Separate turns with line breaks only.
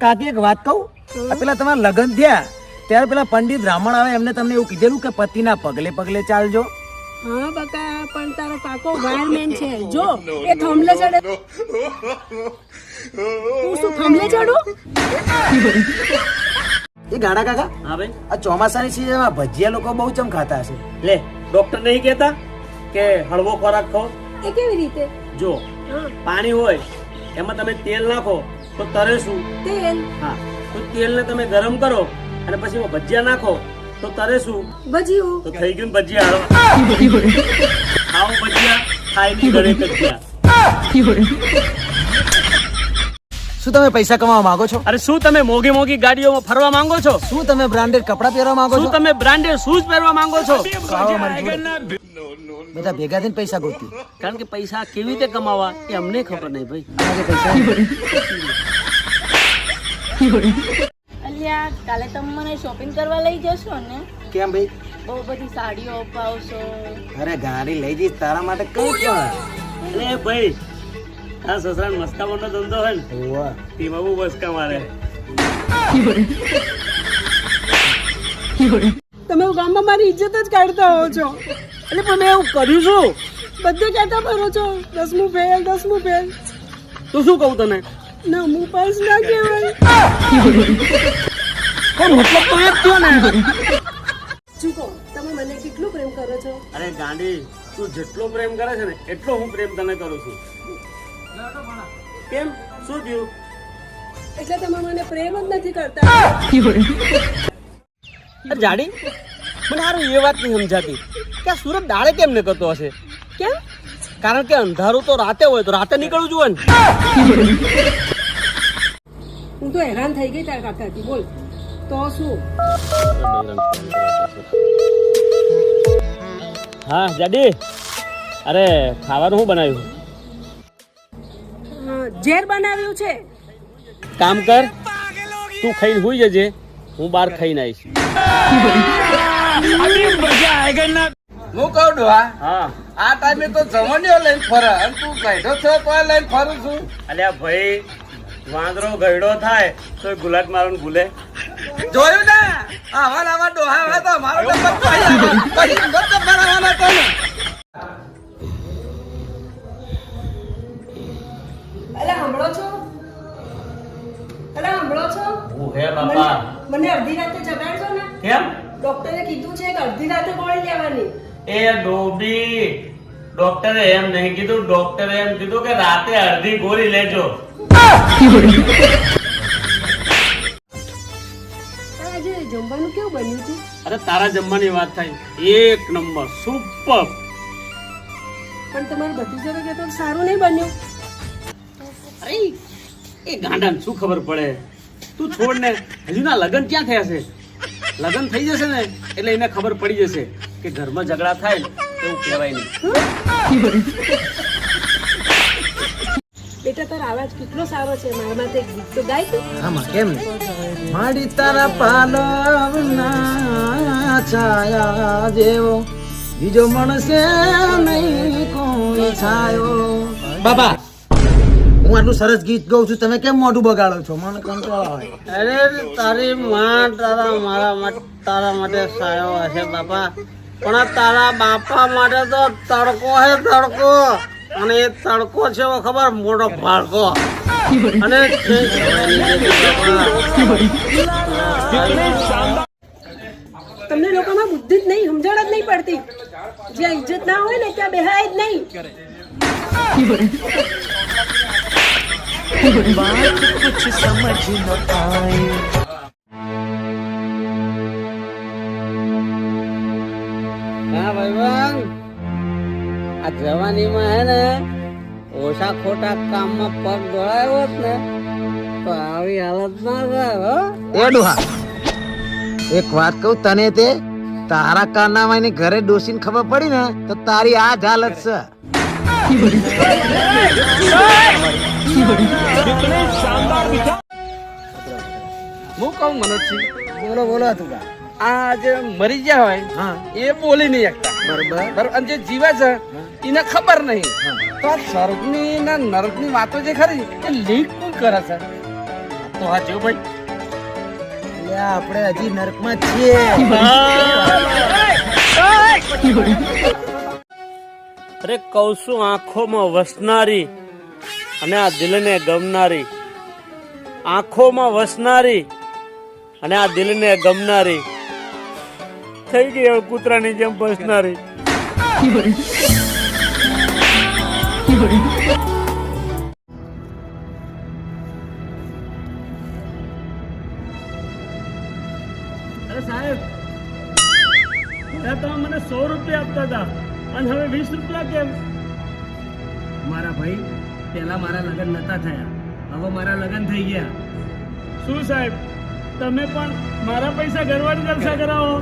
કાકી એક વાત કહું, આ પેલા તમારા લગ્ન થયા ત્યારે પેલા પંડિત બ્રાહ્મણ આવે એમને તમને એવું કીધેલું કે પતિના પગલે પગલે ચાલજો?
હા બકા, પણ તારો કાકો વાયરમેન છે, જો એ થંભલે ચડે. તું શું થંભલે ચડું?
એ ગાડા કાકા,
હા ભાઈ,
આ ચોમાસાની સિઝનમાં ભજીયા લોકો બહુ ચમ ખાતા હશે.
લે ડોક્ટર નહીં કહેતા કે હળવો ખોરાક ખાઓ?
એ કેવી રીતે?
જો પાણી હોય એમાં તમે તેલ નાખો તો તરે શું?
તેલ.
હા, તો તેલને તમે ગરમ કરો અને પછી એમાં ભજીયા નાખો તો તરે શું?
ભજીયું.
તો થઈ ગયું ને ભજીયા. ખાઓ ભજીયા, ખાઈ ની ઘરે કજિયા.
શું તમે પૈસા કમાવા માંગો છો?
અરે શું તમે મોંઘી મોંઘી ગાડીઓમાં ફરવા માંગો છો?
શું તમે બ્રાન્ડેડ કપડા પહેરવા માંગો
શું
છો?
તમે બ્રાન્ડેડ શૂઝ પહેરવા માંગો છો?
બધા ભેગા થઈને પૈસા ગોતી.
કારણ કે પૈસા કેવી રીતે કમાવા એ અમને ખબર નહીં ભાઈ.
અલ્યા કાલે તમે મને શોપિંગ કરવા લઈ જશો ને?
કેમ ભાઈ?
બહુ બધી સાડીઓ અપાવશો.
અરે ગાડી લઈ જઈશ તારા માટે કઈ પણ.
અરે ભાઈ, આ સસરા મસ્કાવાનો ધંધો હોય ને
ઓવા.
તેમાં બહુ મસ્કા મારે.
તમે ગામમાં મારી ઇજ્જત જ કાઢતા હો છો.
એટલે પણ મેં એવું કર્યું છું?
બધે કહેતા ફરો છો 10મું ફેલ 10મું ફેલ.
તો શું કહું તને?
ના હું પાસ ના કહેવાય.
મતલબ તો એ જ થયો ને.
ચૂકો, તમે મને કેટલું પ્રેમ કરો છો?
અરે ગાંડી, તું જેટલો પ્રેમ કરે છે ને એટલો હું પ્રેમ તને કરું છું. કેમ, શું થયું?
એટલે તમે મને પ્રેમ જ નથી કરતા.
અરે જાડી, મને હારું એ વાત નહીં સમજાતી કે આ સુરત દાડે કેમ નીકળતો હશે?
કેમ?
કારણ કે અંધારું તો રાતે હોય તો રાતે નીકળવું જોઈએ ને.
હું તો હેરાન થઈ ગઈ તારા કાકાથી. બોલ તો શું?
હા જાડી, અરે ખાવાનું શું બનાવ્યું?
ઝેર બનાવ્યું છે.
કામ કર, તું ખાઈને હુઈ જજે, હું બહાર ખાઈને આવીશ.
હું કહું ડોહા,
હા.
આ ટાઈમે તો જમણીઓ લઈને ફરે અને તું ગઈઢો છો તો લઈને ફરું છું.
અલ્યા ભાઈ, વાંદરો ગયડો થાય તો ગુલાટ મારવાનું ભૂલે?
જોયું ને આવા ડોહા હોય તો મારો નંબર પછી નંબર તો ભરાવાનો હતો ને.
અલા સાંભળો છો? અલા સાંભળો છો?
હું હે બાપા.
મને અડધી રાતે જગાડજો ને.
કેમ?
ડોક્ટરે કીધું છે કે અડધી રાતે ગોળી લેવાની.
એ ડોબી, ડોક્ટરે એમ નહીં કીધું, ડોક્ટરે એમ કીધું કે રાતે અડધી ગોળી લેજો.
આજે જમવાનું કેવું બન્યું હતું?
અરે તારા જમવાની વાત થાય, એક નંબર સુપર.
પણ તમારું ભતીજાને કહેતો સારું નહીં બન્યું.
અરે એ ગાંડાને શું ખબર પડે? તું છોડ ને, હજુ ના લગ્ન ક્યાં થયા છે? લગ્ન થઈ જશે ને એટલે એને ખબર પડી જશે કે ઘરમાં ઝઘડા થાય ને એવું કહેવાય નહીં.
બેટા તારો અવાજ કેટલો સારો છે. મારા માટે એક ગીત તો ગાય તું.
આમાં કેમ નહીં? માડી તારા પાલવના છાયા જેવો બીજો મળશે નહીં કોઈ છાયો. બાબા, હું આટલું સરસ ગીત ગાઉં છું, તમે કેમ મોઢું બગાડો છો? મને કંટાળો આવે.
અરે તારી માં તારા માટે સાયો હશે બાપા, પણ તારા બાપા માટે તો તડકો હે તડકો. અને એ તડકો છે ખબર, મોટો ભાડકો. અને
તમને લોકોમાં બુદ્ધિ જ નહીં, સમજણ જ નહીં પડતી. જ્યાં ઇજ્જત ના હોય ને ત્યાં બેહાય જ નહીં.
कुछ समझ न आए.
હા ભાઈબંધ, આ જવાનીમાં હે ને ઓછા ખોટા કામમાં પગ દોડાયો હોત ને તો આવી હાલત ના થાય. હો
એ ડોહા, એક વાત કહું તને, તે તારા કાનામાં એની ઘરે ડોસીને ખબર પડી ને તો તારી આ જ હાલત છે.
હું કહું મનોજજી,
બોલો બોલો તું.
આ જે મરી ગયા હોય
હા,
એ બોલી નહીં શકતા,
બરોબર.
બરોબર. અને જે જીવે છે એને ખબર નહીં. તો આ સ્વર્ગની ને નરકની વાતો જે ખરી એ લીક કોણ કરે છે? તો હાચું ભાઈ
એટલે આપણે હજી નરકમાં જ છીએ.
અરે કહું છું આંખોમાં વસનારી અને આ દિલને ગમનારી, આંખોમાં વસનારી અને આ દિલને ગમનારી થઈ ગઈ હવે કૂતરાની જેમ બસનારી. અરે સાહેબ, તમે મને 100 રૂપિયા આપતા હતા અને હવે 20 રૂપિયા કેમ? મારા ભાઈ, પેલા મારા લગ્ન નતા થયા, હવે મારા લગ્ન થઈ ગયા. શું સાહેબ, તમે પણ મારા પૈસા ઘરવાળી જલસા કરાવો.